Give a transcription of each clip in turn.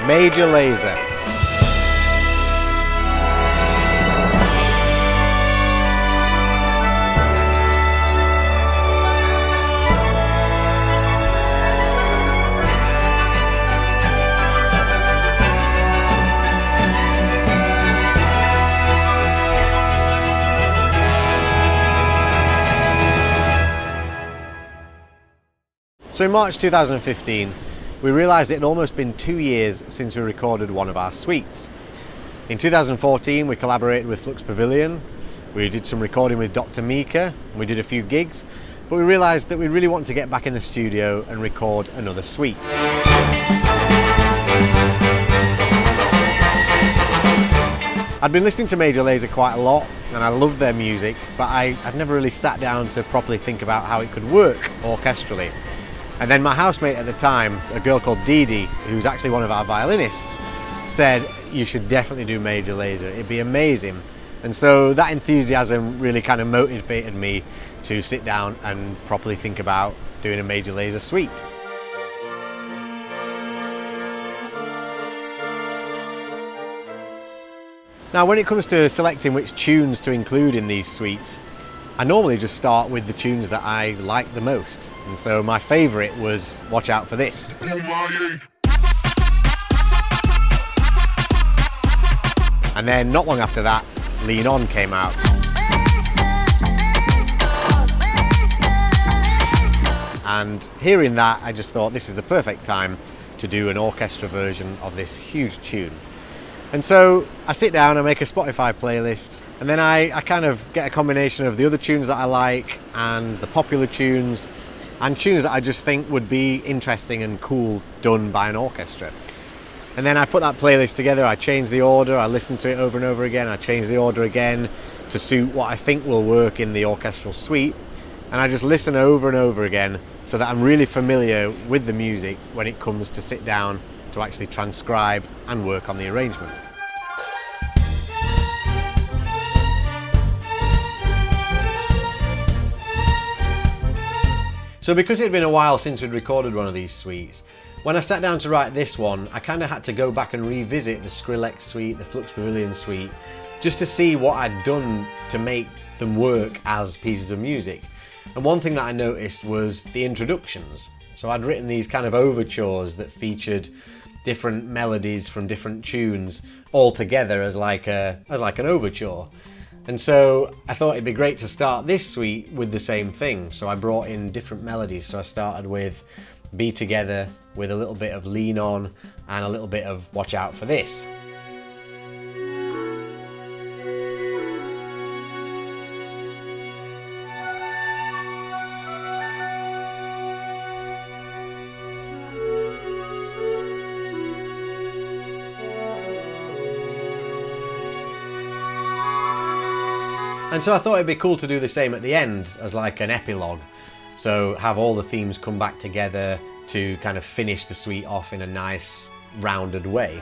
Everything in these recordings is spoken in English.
Major Lazer. So in March 2015, we realised it had almost been 2 years since we recorded one of our suites. In 2014, we collaborated with Flux Pavilion, we did some recording with Dr. Mika, and we did a few gigs, but we realised that we really want to get back in the studio and record another suite. I'd been listening to Major Lazer quite a lot, and I loved their music, but I'd never really sat down to properly think about how it could work orchestrally. And then my housemate at the time, a girl called Dee Dee, who's actually one of our violinists, said, you should definitely do Major Lazer, it'd be amazing. And so that enthusiasm really kind of motivated me to sit down and properly think about doing a Major Lazer suite. Now when it comes to selecting which tunes to include in these suites, I normally just start with the tunes that I like the most. And so my favourite was Watch Out For This. And then not long after that, Lean On came out. And hearing that, I just thought this is the perfect time to do an orchestra version of this huge tune. And so I sit down and make a Spotify playlist, and then I kind of get a combination of the other tunes that I like and the popular tunes and tunes that I just think would be interesting and cool done by an orchestra. And then I put that playlist together, I change the order, I listen to it over and over again, I change the order again to suit what I think will work in the orchestral suite, and I just listen over and over again so that I'm really familiar with the music when it comes to sit down to actually transcribe and work on the arrangement. So because it had been a while since we'd recorded one of these suites, when I sat down to write this one, I kind of had to go back and revisit the Skrillex suite, the Flux Pavilion suite, just to see what I'd done to make them work as pieces of music. And one thing that I noticed was the introductions. So I'd written these kind of overtures that featured different melodies from different tunes all together as like an overture. And so I thought it'd be great to start this suite with the same thing. So I brought in different melodies. So I started with Be Together with a little bit of Lean On and a little bit of Watch Out For This. And so I thought it'd be cool to do the same at the end as like an epilogue. So have all the themes come back together to kind of finish the suite off in a nice rounded way.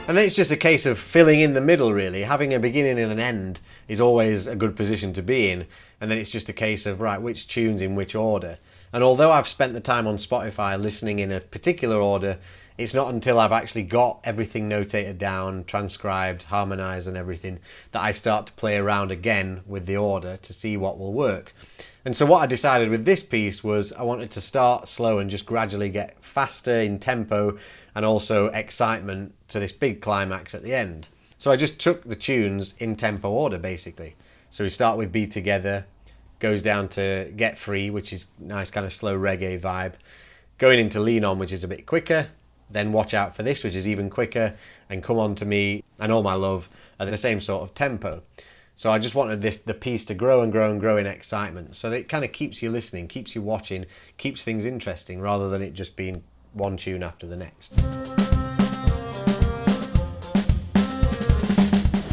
And then it's just a case of filling in the middle really. Having a beginning and an end is always a good position to be in. And then it's just a case of, right, which tunes in which order. And although I've spent the time on Spotify listening in a particular order, it's not until I've actually got everything notated down, transcribed, harmonised and everything, that I start to play around again with the order to see what will work. And so what I decided with this piece was I wanted to start slow and just gradually get faster in tempo and also excitement to this big climax at the end. So I just took the tunes in tempo order basically. So we start with Be Together, goes down to Get Free, which is nice kind of slow reggae vibe, going into Lean On, which is a bit quicker, then Watch Out For This, which is even quicker, and Come On To Me and All My Love at the same sort of tempo. So I just wanted the piece to grow and grow and grow in excitement, so that it kind of keeps you listening, keeps you watching, keeps things interesting, rather than it just being one tune after the next.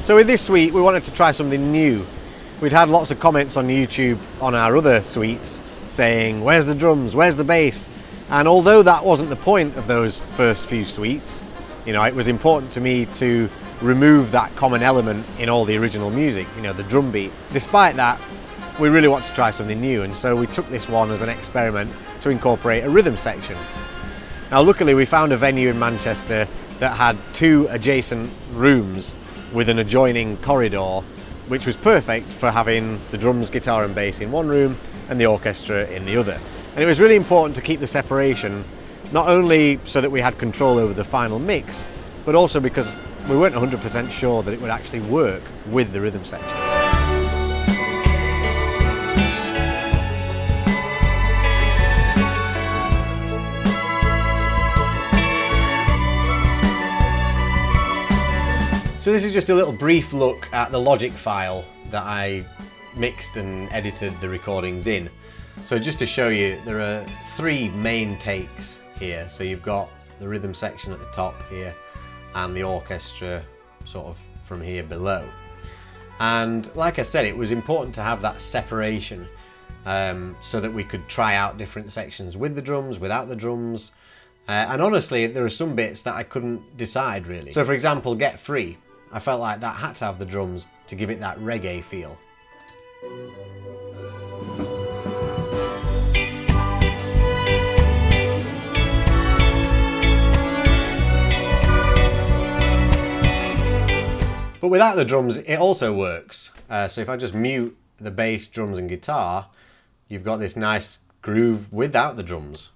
So with this suite, we wanted to try something new. We'd had lots of comments on YouTube on our other suites saying, where's the drums, where's the bass? And although that wasn't the point of those first few suites, you know, it was important to me to remove that common element in all the original music, you know, the drum beat. Despite that, we really want to try something new, and so we took this one as an experiment to incorporate a rhythm section. Now luckily we found a venue in Manchester that had 2 adjacent rooms with an adjoining corridor, which was perfect for having the drums, guitar and bass in one room and the orchestra in the other. And it was really important to keep the separation, not only so that we had control over the final mix, but also because we weren't 100% sure that it would actually work with the rhythm section. So this is just a little brief look at the Logic file that I mixed and edited the recordings in. So just to show you, there are 3 main takes here. So you've got the rhythm section at the top here and the orchestra sort of from here below. And like I said, it was important to have that separation so that we could try out different sections with the drums, without the drums. And honestly, there are some bits that I couldn't decide really. So for example, Get Free. I felt like that had to have the drums to give it that reggae feel. But without the drums, it also works. So if I just mute the bass, drums and guitar, you've got this nice groove without the drums.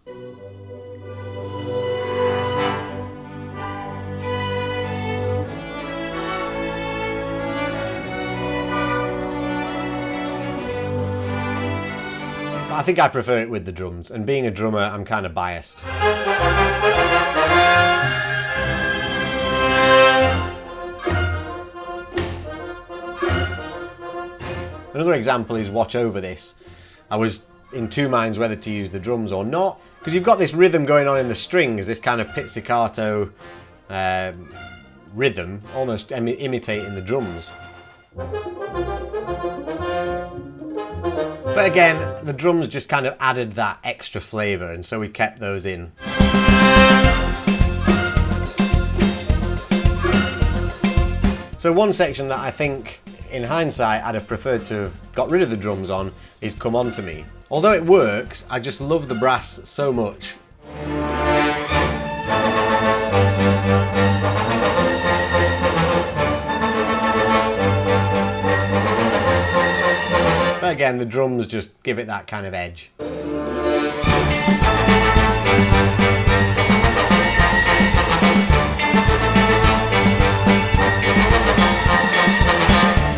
I think I prefer it with the drums, and being a drummer, I'm kind of biased. Another example is Watch Over This. I was in 2 minds whether to use the drums or not, because you've got this rhythm going on in the strings, this kind of pizzicato rhythm, almost imitating the drums. But again, the drums just kind of added that extra flavour, and so we kept those in. So one section that I think, in hindsight, I'd have preferred to have got rid of the drums on is Come On To Me. Although it works, I just love the brass so much. But again, the drums just give it that kind of edge.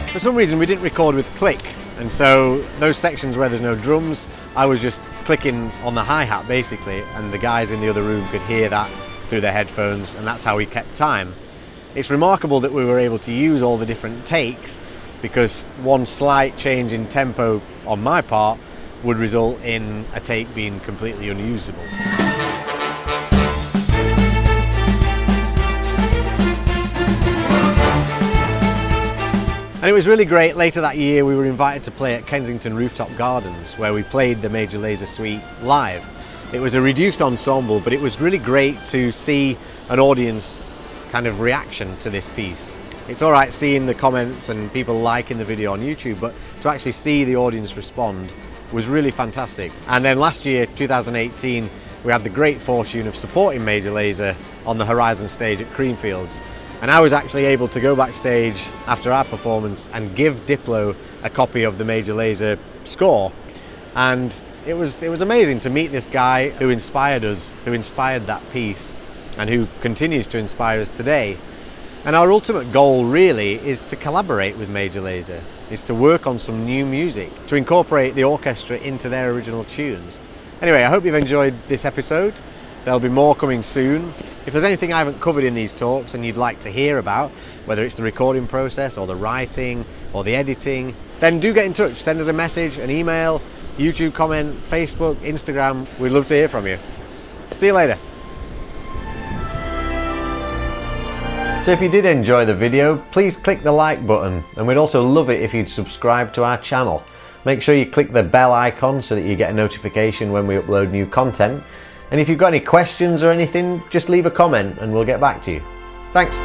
For some reason we didn't record with click, and so those sections where there's no drums, I was just clicking on the hi-hat basically, and the guys in the other room could hear that through their headphones, and that's how we kept time. It's remarkable that we were able to use all the different takes, because one slight change in tempo on my part would result in a take being completely unusable. And it was really great. Later that year we were invited to play at Kensington Rooftop Gardens, where we played the Major Lazer Suite live. It was a reduced ensemble, but it was really great to see an audience kind of reaction to this piece. It's all right seeing the comments and people liking the video on YouTube, but to actually see the audience respond was really fantastic. And then last year, 2018, we had the great fortune of supporting Major Lazer on the Horizon stage at Creamfields. And I was actually able to go backstage after our performance and give Diplo a copy of the Major Lazer score. And it was amazing to meet this guy who inspired us, who inspired that piece, and who continues to inspire us today. And our ultimate goal really is to collaborate with Major Lazer, is to work on some new music, to incorporate the orchestra into their original tunes. Anyway, I hope you've enjoyed this episode. There'll be more coming soon. If there's anything I haven't covered in these talks and you'd like to hear about, whether it's the recording process or the writing or the editing, then do get in touch. Send us a message, an email, YouTube comment, Facebook, Instagram. We'd love to hear from you. See you later. So if you did enjoy the video, please click the like button, and we'd also love it if you'd subscribe to our channel. Make sure you click the bell icon so that you get a notification when we upload new content. And if you've got any questions or anything, just leave a comment and we'll get back to you. Thanks.